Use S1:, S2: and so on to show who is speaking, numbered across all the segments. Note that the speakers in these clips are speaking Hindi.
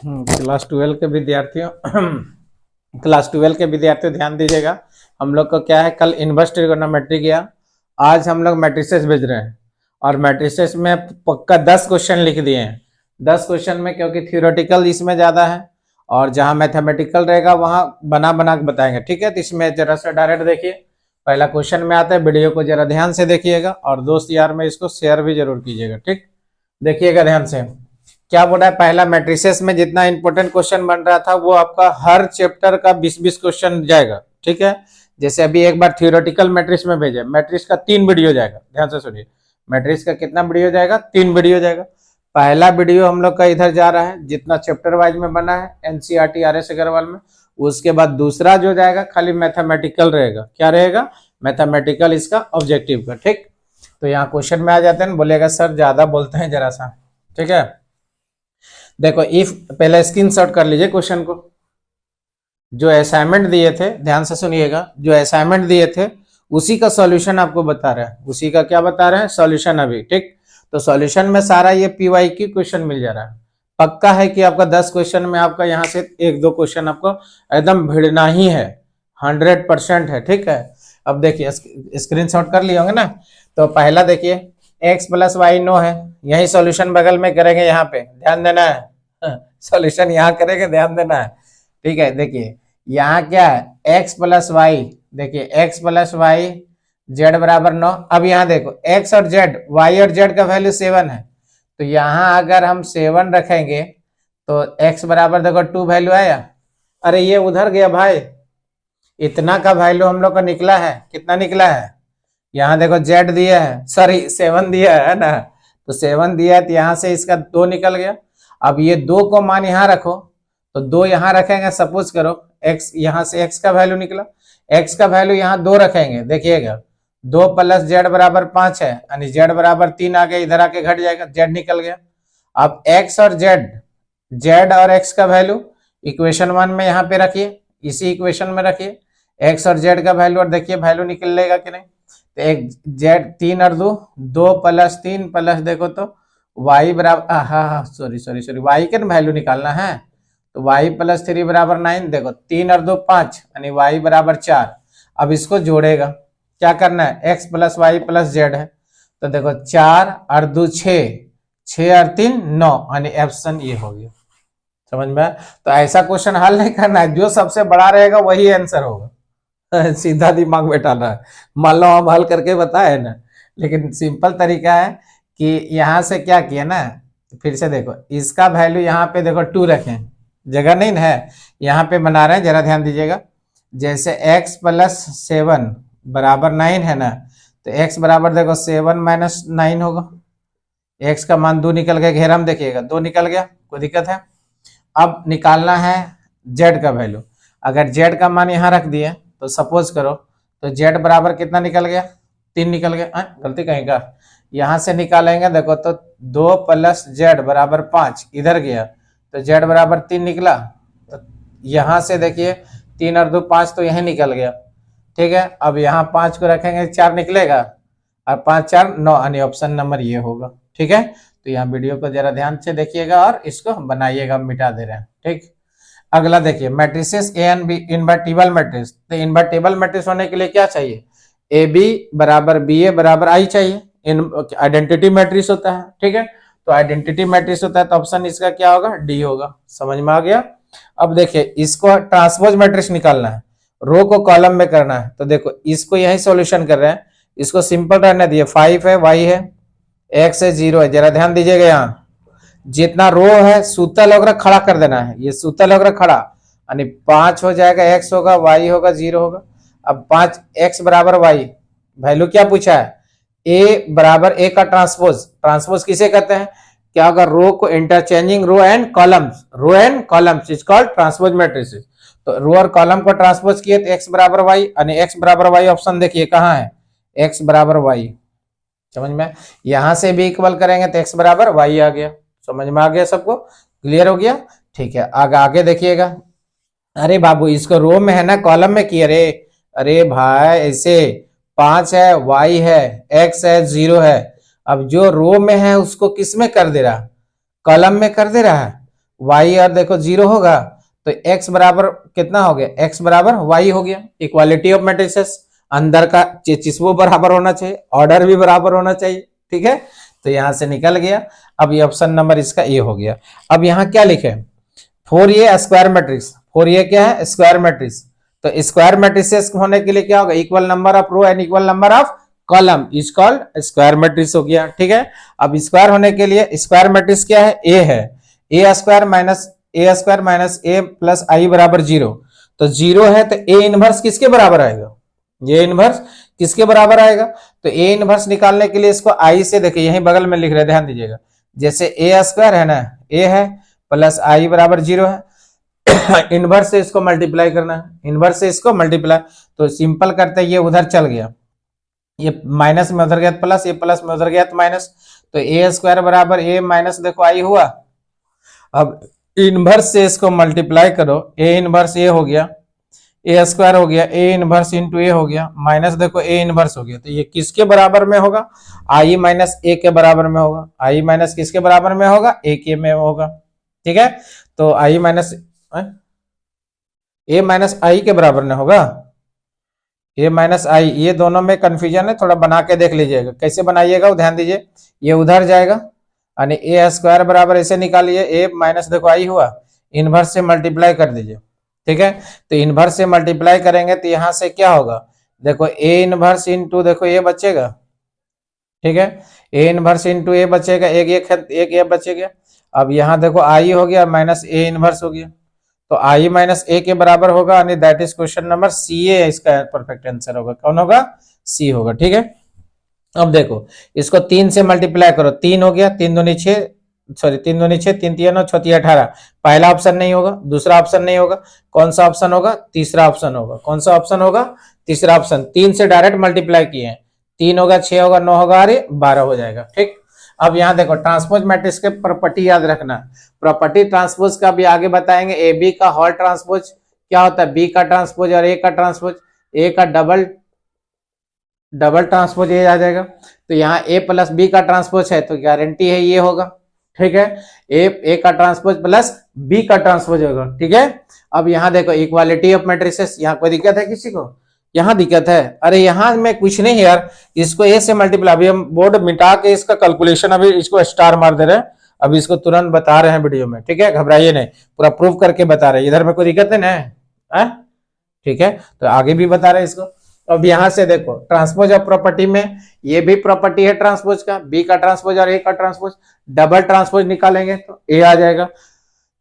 S1: क्लास 12 के विद्यार्थियों ध्यान दीजिएगा। हम लोग को क्या है, कल इनवर्स ट्रिगोनोमेट्री किया, आज हम लोग मैट्रिसेस भेज रहे हैं और मैट्रिसेस में पक्का 10 क्वेश्चन लिख दिए हैं। 10 क्वेश्चन में, क्योंकि थियोरेटिकल इसमें ज्यादा है और जहां मैथमेटिकल रहेगा वहां बना बना के बताएंगे। ठीक है, तो इसमें जरा सा डायरेक्ट देखिए, पहला क्वेश्चन में आता है, वीडियो को जरा ध्यान से देखिएगा और दोस्त यार में इसको शेयर भी जरूर कीजिएगा। ठीक, देखिएगा ध्यान से क्या बोला है। पहला मैट्रिसेस में जितना इंपॉर्टेंट क्वेश्चन बन रहा था वो आपका हर चैप्टर का 20-20 क्वेश्चन जाएगा। ठीक है, जैसे अभी एक बार थियोरेटिकल मैट्रिक्स में भेजे, मैट्रिक्स का 3 वीडियो जाएगा। ध्यान से सुनिए, मैट्रिक्स का कितना वीडियो जाएगा? 3 वीडियो जाएगा। पहला वीडियो हम लोग का इधर जा रहा है जितना चैप्टर वाइज में बना है एनसीईआरटी आरएस अग्रवाल में। उसके बाद दूसरा जो जाएगा खाली मैथमेटिकल रहेगा। क्या रहेगा? मैथमेटिकल, इसका ऑब्जेक्टिव का। ठीक, तो यहाँ क्वेश्चन में आ जाते हैं, बोलेगा सर ज्यादा बोलते हैं जरा सा। ठीक है, देखो इफ, पहले स्क्रीनशॉट कर लीजिए क्वेश्चन को। जो असाइनमेंट दिए थे, ध्यान से सुनिएगा, जो असाइनमेंट दिए थे उसी का सॉल्यूशन आपको बता रहे हैं। उसी का क्या बता रहे हैं? सॉल्यूशन अभी। ठीक, तो सॉल्यूशन में सारा ये पीवाईक्यू क्वेश्चन मिल जा रहा है। पक्का है कि आपका 10 क्वेश्चन में आपका यहाँ से 1-2 क्वेश्चन आपको एकदम भिड़ना ही है, 100% है। ठीक है, अब देखिए स्क्रीनशॉट कर लिए होंगे ना। तो पहला देखिए, x + y नो है, यही सॉल्यूशन बगल में करेंगे, यहाँ पे ध्यान देना है। सॉल्यूशन यहाँ करेंगे, ध्यान देना है। ठीक है, देखिए यहाँ क्या है, x + y, देखिए x + y z बराबर 9। अब यहाँ देखो x और z, y और z का वैल्यू 7 है, तो यहाँ अगर हम 7 रखेंगे तो x बराबर देखो 2 वैल्यू आया। अरे ये उधर गया भाई, इतना का वैल्यू हम लोग का निकला है। कितना निकला है? यहाँ देखो z दिया है, सॉरी 7 दिया है ना, तो 7 दिया है, तो यहाँ से इसका 2 निकल गया। अब ये 2 को मान यहाँ रखो, तो 2 यहाँ रखेंगे, सपोज करो x, यहाँ से x का वैल्यू निकला, x का वैल्यू यहाँ 2 रखेंगे। देखिएगा 2 + z बराबर 5 है, यानी z बराबर 3 आ गया, इधर आके घट जाएगा, z निकल गया। अब x और z और x का वैल्यू इक्वेशन 1 में यहाँ पे रखिए, इसी इक्वेशन में रखिए x और z का वैल्यू, और देखिए वैल्यू निकलेगा कि नहीं। तो एक z 3 और 2 + 3 प्लस देखो तो y बराबर, सॉरी y के वैल्यू निकालना है, तो y + 3 बराबर 9। देखो 3 और 2 5, यानी y बराबर 4। अब इसको जोड़ेगा, क्या करना है, x + y + z है, तो देखो 4 और 2 6, 6 और 3 9, यानी ऑप्शन ये हो गया। समझ में? तो ऐसा क्वेश्चन हल नहीं करना है, जो सबसे बड़ा रहेगा वही आंसर होगा। सीधा दिमाग बैठाना है। मान लो हम हल करके बताए ना, लेकिन सिंपल तरीका है कि यहाँ से क्या किया ना, फिर से देखो इसका वैल्यू यहाँ पे देखो 2 रखें, जगह नहीं है, यहाँ पे बना रहे हैं, जरा ध्यान दीजिएगा। जैसे x + 7 बराबर 9 है ना, तो x बराबर देखो 7 - 9 होगा। x का मान 2 निकल गया, घेरा में देखिएगा 2 निकल गया, कोई दिक्कत है? अब निकालना है z का वैल्यू। अगर z का मान यहाँ रख दिए तो सपोज करो, तो z बराबर कितना निकल गया? 3 निकल गया। गलती कहीं का, यहाँ से निकालेंगे, देखो तो 2 + z बराबर 5, इधर गया तो z बराबर 3 निकला। तो यहाँ से देखिए 3 और 2 5, तो यही निकल गया। ठीक है, अब यहाँ 5 को रखेंगे, 4 निकलेगा, और 5 4 9, यानी ऑप्शन नंबर ये होगा। ठीक है, तो यहाँ वीडियो को जरा ध्यान से देखिएगा और इसको बनाइएगा, मिटा दे रहे हैं। ठीक, अगला देखिए, matrices A and B, invertible matrix. तो इन्वर्टिबल मैट्रिक्स होने के लिए क्या चाहिए? ए बी बराबर बी ए बराबर आई चाहिए, आइडेंटिटी मैट्रिक्स होता है। ठीक है, तो आइडेंटिटी मैट्रिक्स होता है, तो ऑप्शन इसका क्या होगा? डी होगा। समझ में आ गया? अब देखिए इसको ट्रांसपोज मैट्रिक्स निकालना है, रो को कॉलम में करना है, तो देखो इसको यही सॉल्यूशन कर रहे हैं। इसको सिंपल रहने दिए, 5 है, y है, x है, 0 है। जरा ध्यान दीजिएगा, यहाँ जितना रो है सूतल वगैरह खड़ा कर देना है, ये सूतल वगैरह खड़ा, यानी 5 हो जाएगा, x होगा, y होगा, 0 होगा। अब 5 x बराबर y, वैल्यू क्या पूछा है? a बराबर a का ट्रांसपोज किसे कहते हैं? क्या होगा? रो को interchanging row and columns is called transpose matrix. तो रो और कॉलम को ट्रांसपोज किए तो x बराबर y, यानी x बराबर y ऑप्शन देखिए कहाँ है, x बराबर y। समझ में? यहां से भी इक्वल करेंगे तो x बराबर y आ गया। समझ में आ गया? सबको क्लियर हो गया? ठीक है, आगे देखिएगा। अरे बाबू इसको रो में है ना, कॉलम में किए रे? अरे भाई ऐसे 5 है, y है, x है, 0 है। अब जो रो में है उसको किस में कर दे रहा? कॉलम में कर दे रहा है। y और देखो 0 होगा तो x बराबर कितना हो गया, x बराबर y हो गया। इक्वालिटी ऑफ मैट्रिसेस, अंदर का चीज वो बराबर होना चाहिए, ऑर्डर भी बराबर होना चाहिए, ठीक है। तो यहां से निकल गया। अब ये ऑप्शन नंबर इसका ए हो गया। अब यहाँ क्या लिखे, 4a स्क्वायर मैट्रिक्स, 4a क्या है, स्क्वायर मैट्रिक्स। तो स्क्वायर मैट्रिसेस होने के लिए क्या होगा, equal number of row and equal number of column is called square matrix हो गया, ठीक है। अब स्क्वायर होने के लिए स्क्वायर मैट्रिक्स क्या है, ए है, ए स्क्वायर माइनस ए प्लस आई बराबर 0। तो 0 है तो ए इनवर्स किसके बराबर आएगा, ये इनवर्स किसके बराबर आएगा। तो ए इनवर्स निकालने के लिए इसको आई से, देखिए यहीं बगल में लिख रहे, ध्यान दीजिएगा। जैसे ए स्क्वायर है ना, ए है प्लस आई बराबर 0 है इनवर्स से इसको मल्टीप्लाई करना है, इनवर्स से इसको मल्टीप्लाई। तो सिंपल करते ये उधर चल गया, ये माइनस में उधर गया प्लस, ये प्लस में उधर गया तो माइनस। तो ए स्क्वायर बराबर ए माइनस देखो आई हुआ। अब इनवर्स से इसको मल्टीप्लाई करो, ए इनवर्स ए हो गया, ए स्क्वायर हो गया, ए इनवर्स इंटू ए हो गया, माइनस देखो ए इनवर्स हो गया। तो ये किसके बराबर में होगा, आई माइनस ए के बराबर में होगा। आई माइनस किसके बराबर में होगा, ए के में होगा, ठीक है। तो आई माइनस ए माइनस आई के बराबर में होगा, ए माइनस आई, ये दोनों में कंफ्यूजन है, थोड़ा बना के देख लीजिएगा। कैसे बनाइएगा वो ध्यान दीजिए, ये उधर जाएगा यानी ए स्क्वायर बराबर ऐसे निकालिए, ए माइनस देखो आई हुआ, इनवर्स से मल्टीप्लाई कर दीजिए, ठीक है। तो इनवर्स से मल्टीप्लाई करेंगे तो यहां से क्या होगा, देखो ए इनवर्स इंटू देखो ए बचेगा, ठीक है, ए इनवर्स इंटू ए बचेगा, एक ये बचेगा। अब यहाँ देखो आई हो गया माइनस ए इनवर्स हो गया, तो आई माइनस ए के बराबर होगा, यानी that is question number C A, इसका परफेक्ट आंसर होगा। कौन होगा, सी होगा, ठीक है। अब देखो इसको 3 से मल्टीप्लाई करो, 3 हो गया, 3 दूनी 6, सॉरी 3 दूनी 6, 3 3 9, 6 18। पहला ऑप्शन नहीं होगा, दूसरा ऑप्शन नहीं होगा, कौन सा ऑप्शन होगा, तीसरा ऑप्शन होगा। कौन सा ऑप्शन होगा, तीसरा ऑप्शन। 3 से डायरेक्ट मल्टीप्लाई किए हैं, 3 होगा, 6 होगा, 9 होगा, अरे 12 हो जाएगा, ठीक। अब यहाँ देखो ट्रांसपोज मैट्रिक्स के प्रॉपर्टी याद रखना, प्रॉपर्टी ट्रांसपोज का भी आगे बताएंगे। ए बी का होल ट्रांसपोज क्या होता है, बी का ट्रांसपोज और ए का ट्रांसपोज, ए का डबल ट्रांसपोज ये आ जाएगा। तो यहाँ ए प्लस बी का ट्रांसपोज है तो गारंटी है ये होगा, ठीक है। ए का ट्रांसपोज प्लस बी का ट्रांसपोज होगा, ठीक है। अब यहाँ देखो इक्वालिटी ऑफ मैट्रिसेस, यहाँ कोई दिक्कत है किसी को, यहाँ दिक्कत है, अरे यहाँ में कुछ नहीं यार, इसको ए से मल्टीप्लाई, अभी हम बोर्ड मिटा के इसका कैलकुलेशन अभी इसको स्टार मार दे रहे हैं, अभी इसको तुरंत बता रहे हैं वीडियो में, ठीक है, घबराइए नहीं, पूरा प्रूफ करके बता रहे हैं, इधर में कोई दिक्कत नहीं है, ठीक है। तो आगे भी बता रहे हैं इसको। अब यहां से देखो ट्रांसपोज ऑफ प्रॉपर्टी में ये भी प्रॉपर्टी है ट्रांसपोज का, बी का ट्रांसपोज और ए का ट्रांसपोज, डबल ट्रांसपोज निकालेंगे तो ए आ जाएगा।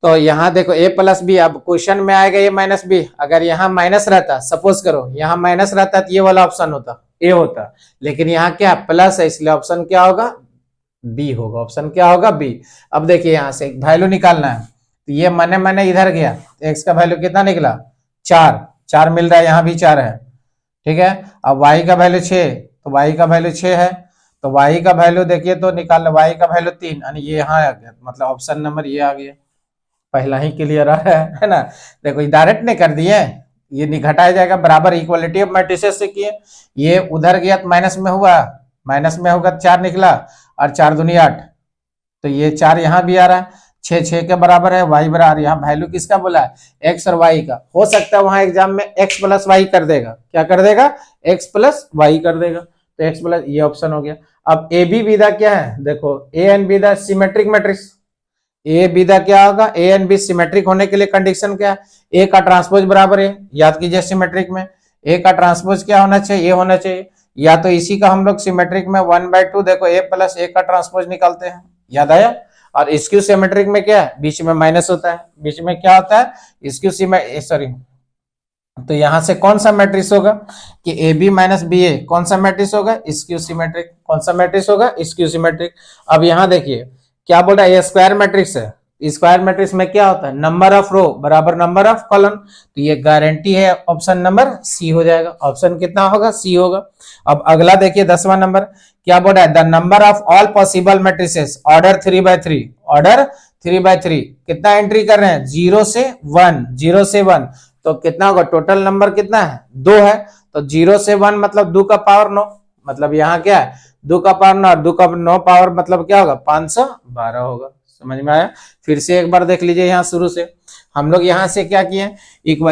S1: तो यहाँ देखो ए प्लस बी, अब क्वेश्चन में आएगा ए माइनस बी, अगर यहाँ माइनस रहता, सपोज करो यहाँ माइनस रहता तो ये वाला ऑप्शन होता, ए होता, लेकिन यहाँ क्या प्लस है, इसलिए ऑप्शन क्या होगा, बी होगा। ऑप्शन क्या होगा, बी। अब देखिए यहाँ से वैल्यू निकालना है, तो ये मने इधर गया, एक्स का वैल्यू कितना निकला, 4 मिल रहा है, यहाँ भी 4 है, ठीक है। अब y का वैल्यू 6, तो y का वैल्यू 6 है, तो y का वैल्यू देखिए तो निकाल, y का वैल्यू 3, यानी ये यहाँ आ गया, मतलब ऑप्शन नंबर ये आ गया, पहला ही क्लियर है ना। देखो डायरेक्ट नहीं कर दिए, ये नहीं घटाया जाएगा, बराबर इक्वालिटी ऑफ मैट्रिसेस से किए, ये उधर गया तो माइनस में हुआ, माइनस में होगा 4 निकला, और 4 दूनी 8, तो ये 4 यहाँ भी आ रहा है, 6 के बराबर है, y बराबर, यहाँ वैल्यू किसका बोला है, x और y का। हो सकता है वहां एग्जाम में x प्लस वाई कर देगा, क्या कर देगा, x प्लस वाई कर देगा, तो x प्लस, ये ऑप्शन हो गया। अब ए बी विदा क्या है, देखो A and B the symmetric matrix, A B दा क्या होगा, ए एंड बी सिमेट्रिक होने के लिए कंडीशन क्या है, ए का ट्रांसपोज बराबर है, याद कीजिए सिमेट्रिक में ए का ट्रांसपोज क्या होना चाहिए, ए होना चाहिए, या तो इसी का हम लोग सिमेट्रिक में 1/2 देखो ए प्लस ए का ट्रांसपोज निकालते हैं, याद आया। और स्क्यू सिमेट्रिक में क्या है, बीच में माइनस होता है, बीच में क्या होता है, स्क्यू सॉरी, तो यहां से कौन सा मैट्रिक्स होगा कि ए बी माइनस बी ए, कौन सा मैट्रिक्स होगा, स्क्यू सिमेट्रिक। कौन सा मैट्रिक्स होगा, स्क्यू सिमेट्रिक। अब यहाँ देखिए क्या बोल रहा है, ये स्क्वायर मैट्रिक्स है, स्क्वायर मैट्रिक्स में क्या होता है, नंबर ऑफ रो बराबर नंबर ऑफ कॉलम, तो ये गारंटी है ऑप्शन नंबर सी हो जाएगा। ऑप्शन कितना होगा, सी होगा। अब अगला देखिए 10वां नंबर क्या बोल रहा है, the number of all possible matrices order 3/3, order 3/3 कितना एंट्री कर रहे हैं, 0 से 1, 0 से 1, तो कितना होगा, टोटल नंबर कितना है, 2 है, तो 0 से 1 मतलब 2 का पावर 9, मतलब यहाँ क्या है 2 का पावर 9, 2 का 9 पावर मतलब क्या होगा 512 होगा। समझ में आया? फिर से एक बार देख लीजिए यहाँ शुरू से। हम लोग यहाँ से क्या किए,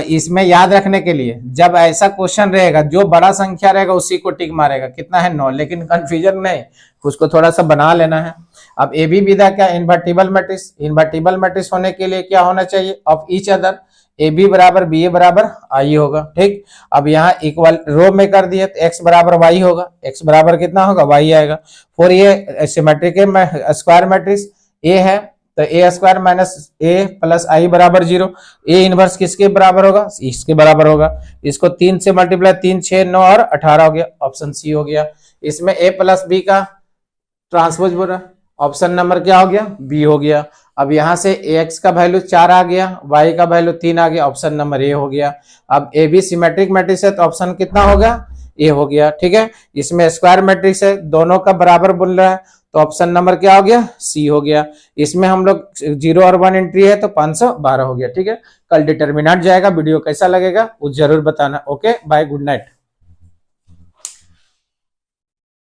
S1: इसमें याद रखने के लिए जब ऐसा क्वेश्चन रहेगा जो बड़ा संख्या रहेगा उसी को टिक मारेगा। कितना है 9, लेकिन कंफ्यूजन नहीं, उसको थोड़ा सा बना लेना है। अब ए बी विधा क्या, इन्वर्टिबल मैट्रिक्स। इन्वर्टिबल मैट्रिक्स होने के लिए क्या होना चाहिए, of each other, A B बराबर बी ए बराबर आई होगा। ठीक, अब यहाँ इक्वल रो में कर दिए तो एक्स बराबर वाई होगा, एक्स बराबर कितना होगा, वाई आएगा। फॉर ये सिमेट्रिक स्क्वायर मैट्रिक्स ए है तो ए स्क्वायर माइनस ए प्लस आई बराबर 0। ए इनवर्स किसके बराबर होगा, इसके बराबर होगा। इसको 3 से मल्टीप्लाई, 3 6 9 और 18 हो गया, ऑप्शन सी हो गया। इसमें ए प्लस बी का ट्रांसपोज बोला, ऑप्शन नंबर क्या हो गया, बी हो गया। अब यहाँ से एक्स का वैल्यू 4 आ गया, वाई का वैल्यू 3 आ गया, ऑप्शन नंबर ए हो गया। अब ए बी सिमेट्रिक मैट्रिक्स है तो ऑप्शन कितना होगा, ए हो गया। ठीक है, इसमें स्क्वायर मैट्रिक्स है, दोनों का बराबर बोल रहा है तो ऑप्शन नंबर क्या हो गया, सी हो गया। इसमें हम लोग 0 और 1 एंट्री है तो 512 हो गया। ठीक है, कल डिटर्मिनेंट जाएगा। वीडियो कैसा लगेगा वो जरूर बताना। Okay, bye, good night.